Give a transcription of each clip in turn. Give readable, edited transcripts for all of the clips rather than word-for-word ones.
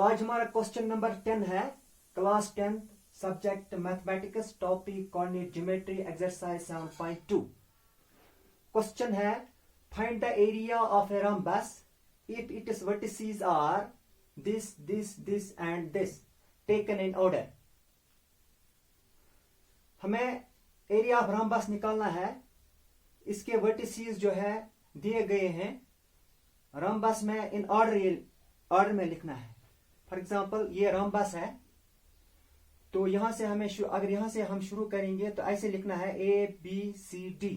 आज हमारा question number 10 है, class 10 subject mathematics, topic coordinate geometry, exercise 7.2। Question है, find the area of a rhombus if its vertices are this and this taken in order। हमें area of rhombus निकालना है। इसके vertices जो है दिए गए हैं, rhombus में इन ऑर्डर में लिखना है। फॉर एग्जाम्पल ये rhombus है, तो यहां से हमें अगर यहां से हम शुरू करेंगे तो ऐसे लिखना है ABCD।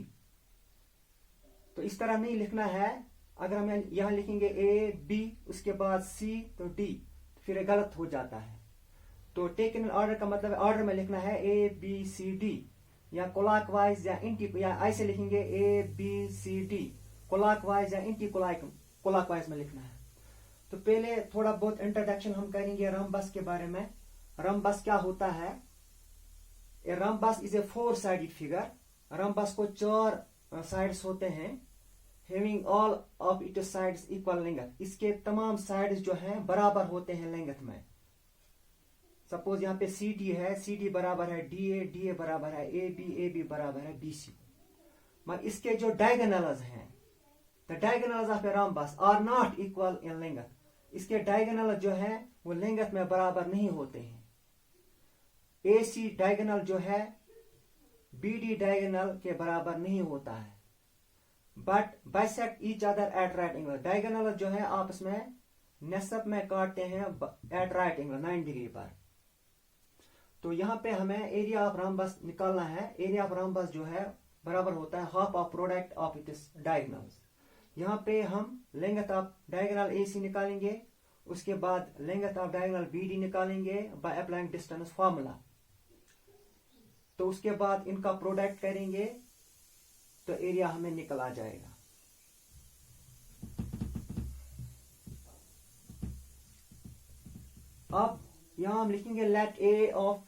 तो इस तरह नहीं लिखना है। अगर हम यहां लिखेंगे AB उसके बाद C तो D, तो फिर गलत हो जाता है। तो टेक इन ऑर्डर का मतलब ऑर्डर में लिखना है ABCD, या क्लॉकवाइज या एंटी, या ऐसे लिखेंगे ABCD क्लॉकवाइज या एंटी क्लॉकवाइज में लिखना है। तो पहले थोड़ा बहुत इंट्रोडक्शन हम करेंगे rhombus के बारे में। rhombus क्या होता है? ए rhombus is a 4-sided figure. rhombus को 4 साइड्स होते हैं, having all of its sides equal length. इसके तमाम साइड्स जो हैं बराबर होते हैं लेंथ में। सपोज यहाँ पे CD है, CD बराबर है DA, DA बराबर है AB, AB बराबर है BC। मगर इसके जो डायगोनल्स हैं, the diagonals of a rhombus are not equal in length. इसके डायगोनल जो है वो लेंथ में बराबर नहीं होते हैं। AC डायगोनल जो है BD डायगोनल के बराबर नहीं होता है। But bisect each other at right angle. Diagonal जो है आपस में नेसब में काटते हैं एट राइट एंगल 9 डिग्री पर। तो यहाँ पे हमें एरिया ऑफ rhombus निकालना है। एरिया ऑफ rhombus जो है बराबर होता है half of product of its diagonals. यहाँ पे हम लेंथ ऑफ डायगोनल AC निकालेंगे, उसके बाद लेंथ ऑफ डायगोनल BD निकालेंगे बाय अप्लाइंग डिस्टेंस फार्मूला। तो उसके बाद इनका प्रोडक्ट करेंगे तो एरिया हमें निकल आ जाएगा। अब यहां हम लिखेंगे लेट A ऑफ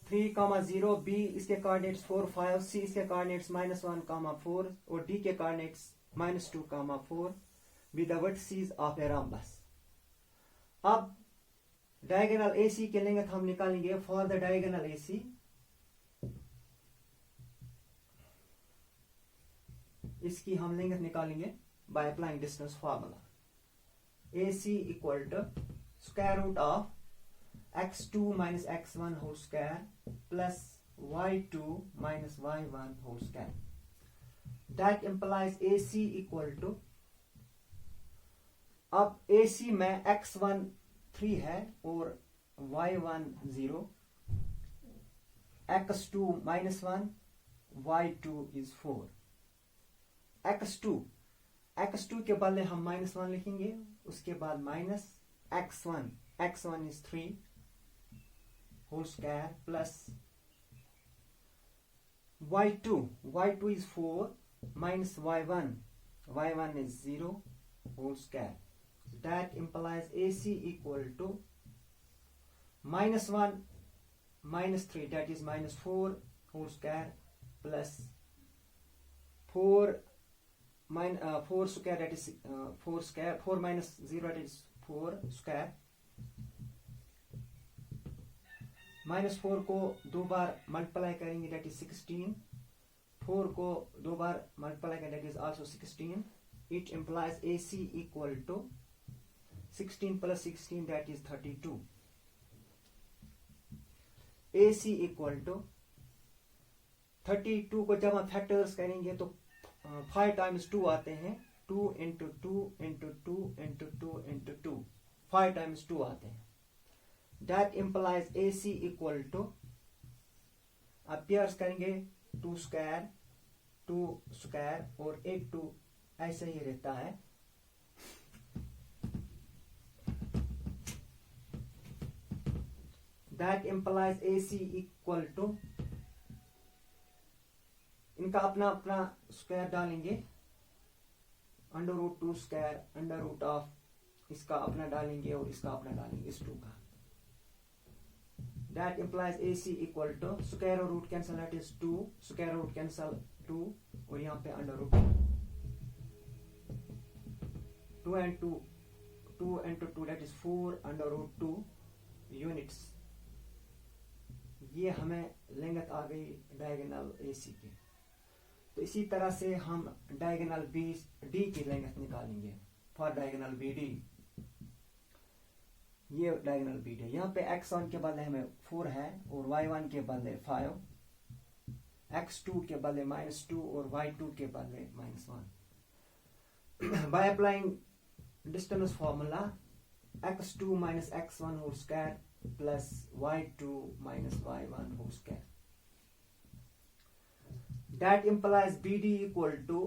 3,0, B इसके कोऑर्डिनेट्स 4, 5, C इसके कोऑर्डिनेट्स -1,4 और D के coordinates -2,4 with the vertices of a rhombus। अब डायगोनल AC के लेंथ हम निकालेंगे। फॉर द डायगोनल AC इसकी हम लेंथ निकालेंगे by applying distance formula. AC equal to square root of x2 minus x1 whole square plus y2 minus y1 whole square। That implies AC equal to, अब AC में x1 3 है और y1 0, x2 -1, y2 is 4। x2 के बदले हम -1 लिखेंगे, उसके बाद minus x1 is 3 whole square plus y2 is 4 minus y1 is 0 whole square। That implies AC equal to -1 -3, that is -4 whole square plus 4 square, that is 4 square, 4 minus 0 that is 4 square। -4 को 2 बार multiply करेंगे that is 16। 4 को 2 बार multiply करेंगे that is also 16। It implies AC equal to 16 plus 16 that is 32। AC equal to 32 को जब हम factors करेंगे तो 5 times 2 आते हैं। 2 into 2 into 2 into 2 into 2, 5 times 2 आते हैं। That implies AC equal to, अब पेयर्स करेंगे 2 स्क्वायर और 1 2 ऐसे ही रहता है। That implies AC equal to, इनका अपना अपना स्क्वायर डालेंगे, √2 स्क्वायर अंडर रूट ऑफ इसका अपना डालेंगे और इसका अपना डालेंगे इस 2 का। That implies AC equal to square और root cancel, that is 2 square root cancel 2 और यहाँ पे under root 2 and 2 2 into 2 that is 4 under root 2 units. ये हमें लेंथ आ गई डायगोनल AC की। तो इसी तरह से हम डायगोनल BD की लेंथ निकालेंगे फॉर डायगोनल BD। ये डायगोनल BD, यहाँ पे x1 के बदले हमें 4 है और y1 के बदले 5, x2 के बदले -2 और y2 के बदले -1। Bye applying distance formula x2 minus x1 whole square plus y2 minus y1 whole square, that implies BD equal to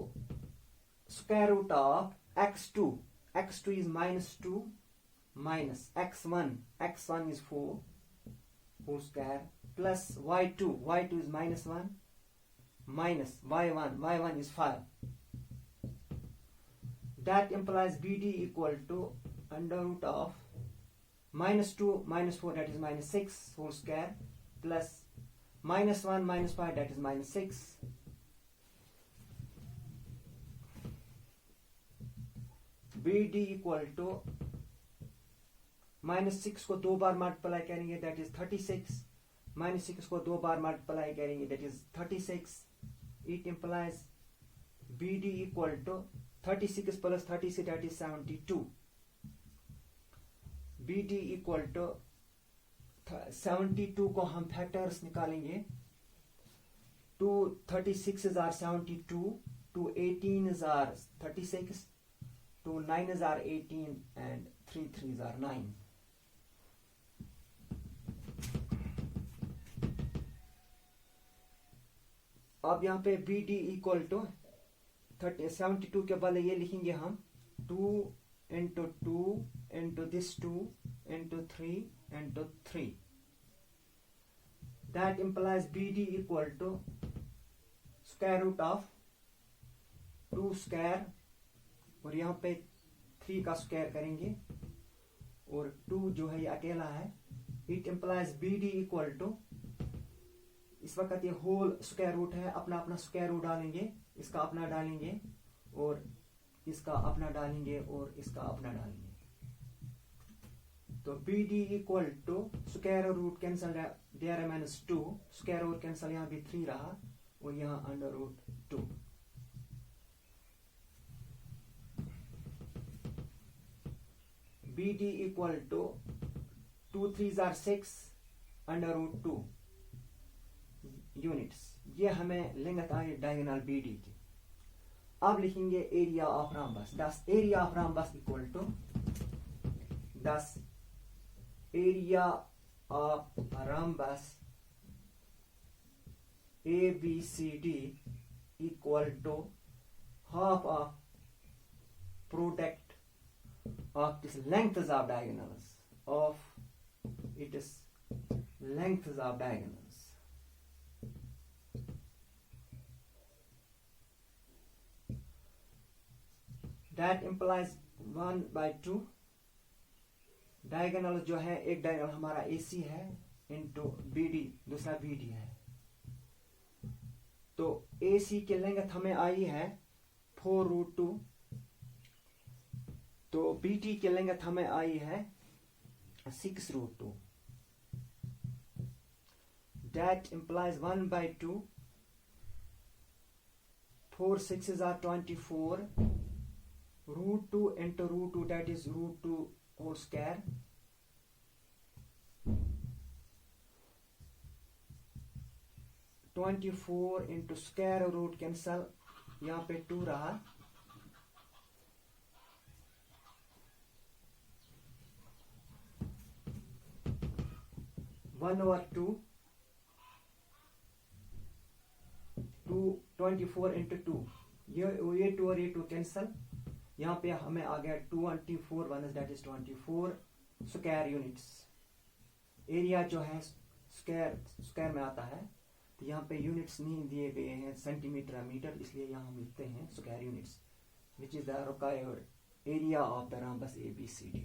square root of x2 is -2 minus x1 is 4 whole square plus y2 is -1 minus y1 is 5. That implies BD equal to under root of -2 minus 4 that is -6 whole square plus -1 minus 5 that is -6. BD equal to -6 को 2 बार multiply करेंगे that is 36, -6 को 2 बार multiply करेंगे that is 36. It implies BD equal to 36 plus 36 that is 72. BD equal to 72 को हम factors निकालेंगे। 2 36s are 72, 2 18s are 36, 2 9s are 18 and 3 3s are 9. अब यहाँ पे BD equal to 72 के बदले ये लिखेंगे हम 2 into 2 into this 2 into 3 into 3. That implies BD equal to square root of 2 square और यहाँ पे 3 का स्क्वायर करेंगे और 2 जो है ये अकेला है। It implies BD equal to, इस वक्त ये होल स्क्वायर रूट है, अपना अपना स्क्वायर रूट डालेंगे, इसका अपना डालेंगे और इसका अपना डालेंगे और इसका अपना डालेंगे। तो BD equal to square root cancel, there -2 square root cancel, यहाँ भी 3 रहा और यहाँ under root 2। BD equal to 2 3s are 6 under root 2 units. ये हमें लेंथ आई डायगोनल BD की। अब लिखेंगे एरिया ऑफ रॉम्बस। दस area of rhombus equal to 10 area of rhombus ABCD equal to half of product of this lengths of diagonals of it is lengths of diagonals. That implies 1/2 diagonal जो है, एक diagonal हमारा AC है into BD, दूसरा BD है। तो AC की length हमें आई है 4√2, तो BD की लेंथ हमें आई है 6√2। That implies 1/2, 4 6s are 24, √2 into √2 that is √2 whole square, (24) into square root cancel, यहाँ पे 2 रहा, (1/2) 24 into 2, ये 2 और ये 2 कैंसल, यहाँ पे हमें आ गया 24 1 that is 24 square units. Area जो है स्क्वायर में आता है, तो यहाँ पे यूनिट्स नहीं दिए गए हैं सेंटीमीटर मीटर, इसलिए यहाँ हम लिखते हैं square units, which is the required area of the rhombus ABCD।